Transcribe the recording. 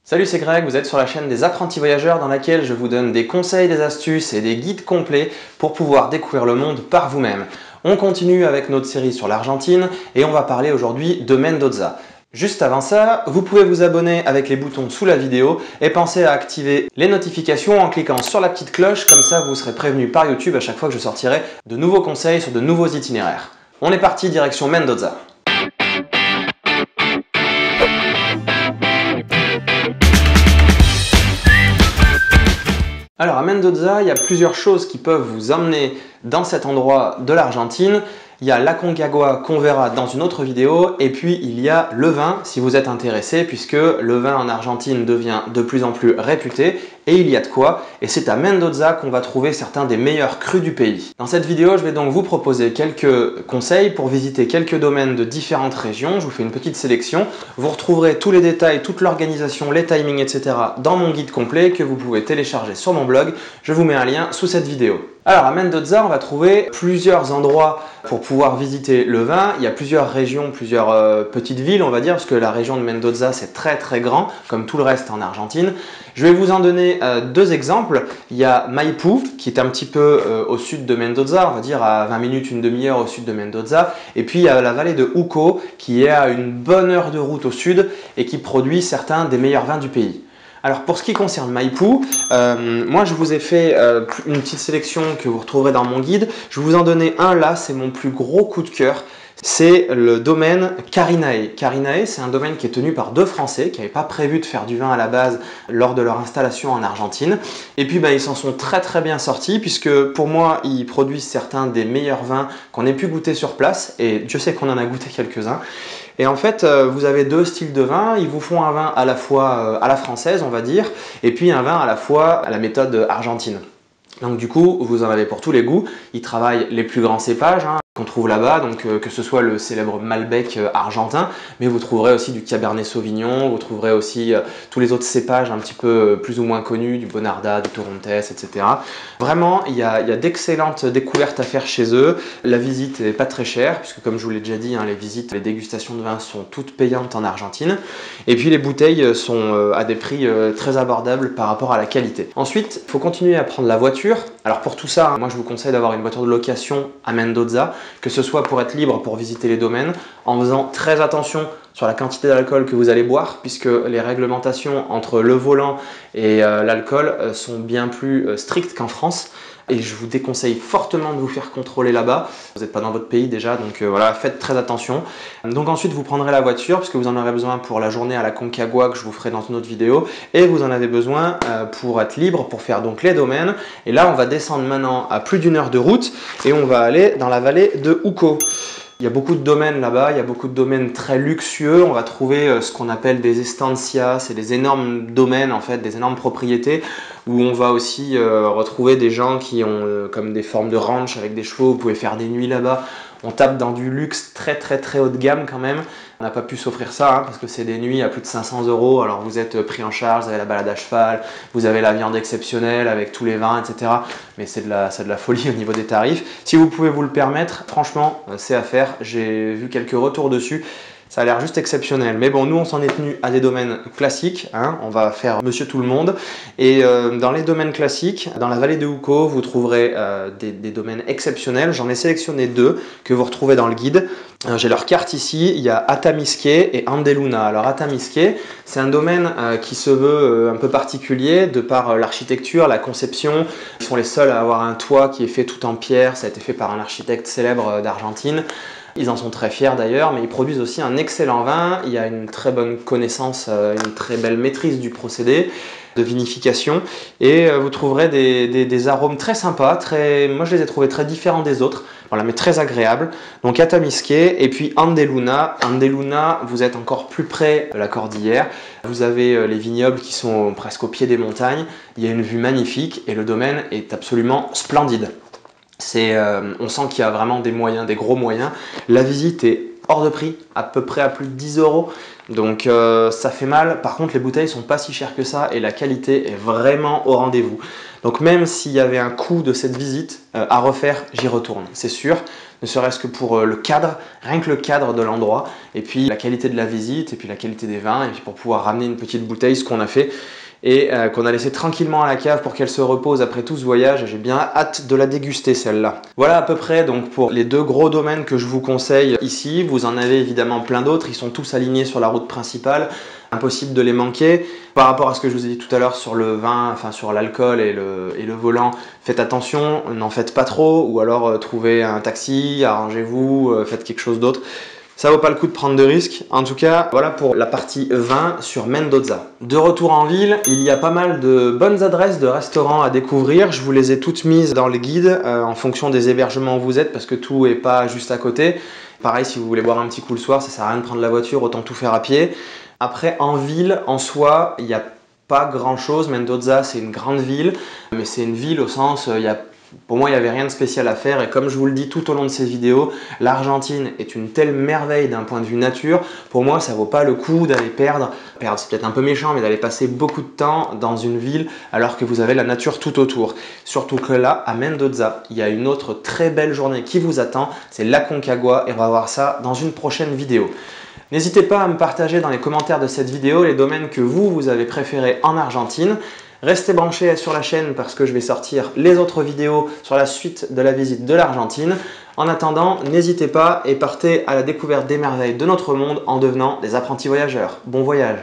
Salut, c'est Greg, vous êtes sur la chaîne des apprentis voyageurs dans laquelle je vous donne des conseils, des astuces et des guides complets pour pouvoir découvrir le monde par vous-même. On continue avec notre série sur l'Argentine et on va parler aujourd'hui de Mendoza. Juste avant ça, vous pouvez vous abonner avec les boutons sous la vidéo et pensez à activer les notifications en cliquant sur la petite cloche, comme ça vous serez prévenu par YouTube à chaque fois que je sortirai de nouveaux conseils sur de nouveaux itinéraires. On est parti direction Mendoza. Alors à Mendoza, il y a plusieurs choses qui peuvent vous emmener dans cet endroit de l'Argentine. Il y a l'Aconcagua qu'on verra dans une autre vidéo et puis il y a le vin si vous êtes intéressé, puisque le vin en Argentine devient de plus en plus réputé et il y a de quoi, et c'est à Mendoza qu'on va trouver certains des meilleurs crus du pays. Dans cette vidéo, je vais donc vous proposer quelques conseils pour visiter quelques domaines de différentes régions. Je vous fais une petite sélection. Vous retrouverez tous les détails, toute l'organisation, les timings, etc. dans mon guide complet que vous pouvez télécharger sur mon blog. Je vous mets un lien sous cette vidéo. Alors à Mendoza, on va trouver plusieurs endroits pour pouvoir visiter le vin. Il y a plusieurs régions, plusieurs petites villes, on va dire, parce que la région de Mendoza, c'est très très grand, comme tout le reste en Argentine. Je vais vous en donner deux exemples. Il y a Maipú, qui est un petit peu au sud de Mendoza, on va dire à 20 minutes, une demi-heure au sud de Mendoza. Et puis il y a la vallée de Uco, qui est à une bonne heure de route au sud et qui produit certains des meilleurs vins du pays. Alors pour ce qui concerne Maipú, moi je vous ai fait une petite sélection que vous retrouverez dans mon guide. Je vais vous en donner un là, c'est mon plus gros coup de cœur. C'est le domaine Carinae. Carinae, c'est un domaine qui est tenu par deux Français qui n'avaient pas prévu de faire du vin à la base lors de leur installation en Argentine. Et puis ils s'en sont très très bien sortis, puisque pour moi, ils produisent certains des meilleurs vins qu'on ait pu goûter sur place. Et Dieu sait qu'on en a goûté quelques-uns. Et en fait, vous avez deux styles de vin. Ils vous font un vin à la fois à la française, on va dire, et puis un vin à la fois à la méthode argentine. Donc du coup, vous en avez pour tous les goûts. Ils travaillent les plus grands cépages qu'on trouve là-bas, donc que ce soit le célèbre Malbec argentin, mais vous trouverez aussi du Cabernet Sauvignon, vous trouverez aussi tous les autres cépages un petit peu plus ou moins connus, du Bonarda, du Torrontés, etc. Vraiment, il y a d'excellentes découvertes à faire chez eux. La visite n'est pas très chère, puisque comme je vous l'ai déjà dit, les visites, les dégustations de vin sont toutes payantes en Argentine. Et puis les bouteilles sont à des prix très abordables par rapport à la qualité. Ensuite, il faut continuer à prendre la voiture. Alors pour tout ça, moi je vous conseille d'avoir une voiture de location à Mendoza, que ce soit pour être libre pour visiter les domaines, en faisant très attention sur la quantité d'alcool que vous allez boire, puisque les réglementations entre le volant et l'alcool sont bien plus strictes qu'en France. Et je vous déconseille fortement de vous faire contrôler là-bas. Vous n'êtes pas dans votre pays déjà, donc voilà, faites très attention. Donc ensuite, vous prendrez la voiture, puisque vous en aurez besoin pour la journée à l'Aconcagua que je vous ferai dans une autre vidéo. Et vous en avez besoin pour être libre, pour faire donc les domaines. Et là, on va descendre maintenant à plus d'une heure de route et on va aller dans la vallée de Uco. Il y a beaucoup de domaines là-bas, il y a beaucoup de domaines très luxueux. On va trouver ce qu'on appelle des estancias, c'est des énormes domaines en fait, des énormes propriétés où on va aussi retrouver des gens qui ont comme des formes de ranch avec des chevaux. Vous pouvez faire des nuits là-bas. On tape dans du luxe très très très haut de gamme quand même. On n'a pas pu s'offrir ça parce que c'est des nuits à plus de 500 €. Alors vous êtes pris en charge, vous avez la balade à cheval, vous avez la viande exceptionnelle avec tous les vins, etc. Mais c'est de la folie au niveau des tarifs. Si vous pouvez vous le permettre, franchement, c'est à faire. J'ai vu quelques retours dessus. Ça a l'air juste exceptionnel. Mais bon, nous, on s'en est tenu à des domaines classiques. On va faire Monsieur Tout le Monde. Et dans les domaines classiques, dans la vallée de Uco, vous trouverez des domaines exceptionnels. J'en ai sélectionné deux que vous retrouvez dans le guide. J'ai leur carte ici. Il y a Atamisque et Andeluna. Alors, Atamisque, c'est un domaine qui se veut un peu particulier de par l'architecture, la conception. Ils sont les seuls à avoir un toit qui est fait tout en pierre. Ça a été fait par un architecte célèbre d'Argentine. Ils en sont très fiers d'ailleurs, mais ils produisent aussi un excellent vin. Il y a une très bonne connaissance, une très belle maîtrise du procédé de vinification. Et vous trouverez des arômes très sympas. Moi, je les ai trouvés très différents des autres. Voilà, mais très agréables. Donc Atamisque et puis Andeluna. Andeluna, vous êtes encore plus près de la cordillère. Vous avez les vignobles qui sont presque au pied des montagnes. Il y a une vue magnifique et le domaine est absolument splendide. On sent qu'il y a vraiment des moyens, des gros moyens. La visite est hors de prix, à peu près à plus de 10 €. Donc ça fait mal. Par contre, les bouteilles sont pas si chères que ça et la qualité est vraiment au rendez-vous. Donc même s'il y avait un coût de cette visite à refaire, j'y retourne, c'est sûr. Ne serait-ce que pour le cadre, rien que le cadre de l'endroit, et puis la qualité de la visite, et puis la qualité des vins, et puis pour pouvoir ramener une petite bouteille, ce qu'on a fait, et qu'on a laissé tranquillement à la cave pour qu'elle se repose après tout ce voyage. J'ai bien hâte de la déguster celle-là. Voilà à peu près donc pour les deux gros domaines que je vous conseille ici. Vous en avez évidemment plein d'autres, ils sont tous alignés sur la route principale, impossible de les manquer. Par rapport à ce que je vous ai dit tout à l'heure sur le vin, enfin sur l'alcool et le volant, faites attention, n'en faites pas trop, ou alors trouvez un taxi, arrangez-vous, faites quelque chose d'autre. Ça vaut pas le coup de prendre de risques. En tout cas, voilà pour la partie vin sur Mendoza. De retour en ville, il y a pas mal de bonnes adresses de restaurants à découvrir. Je vous les ai toutes mises dans le guide en fonction des hébergements où vous êtes parce que tout est pas juste à côté. Pareil, si vous voulez boire un petit coup le soir, ça sert à rien de prendre la voiture, autant tout faire à pied. Après, en ville, en soi, il n'y a pas grand chose. Mendoza, c'est une grande ville, mais c'est une ville au sens, pour moi, il n'y avait rien de spécial à faire et comme je vous le dis tout au long de ces vidéos, l'Argentine est une telle merveille d'un point de vue nature. Pour moi, ça vaut pas le coup d'aller perdre c'est peut-être un peu méchant, mais d'aller passer beaucoup de temps dans une ville alors que vous avez la nature tout autour. Surtout que là, à Mendoza, il y a une autre très belle journée qui vous attend, c'est l'Aconcagua et on va voir ça dans une prochaine vidéo. N'hésitez pas à me partager dans les commentaires de cette vidéo les domaines que vous avez préférés en Argentine. Restez branchés sur la chaîne parce que je vais sortir les autres vidéos sur la suite de la visite de l'Argentine. En attendant, n'hésitez pas et partez à la découverte des merveilles de notre monde en devenant des apprentis voyageurs. Bon voyage!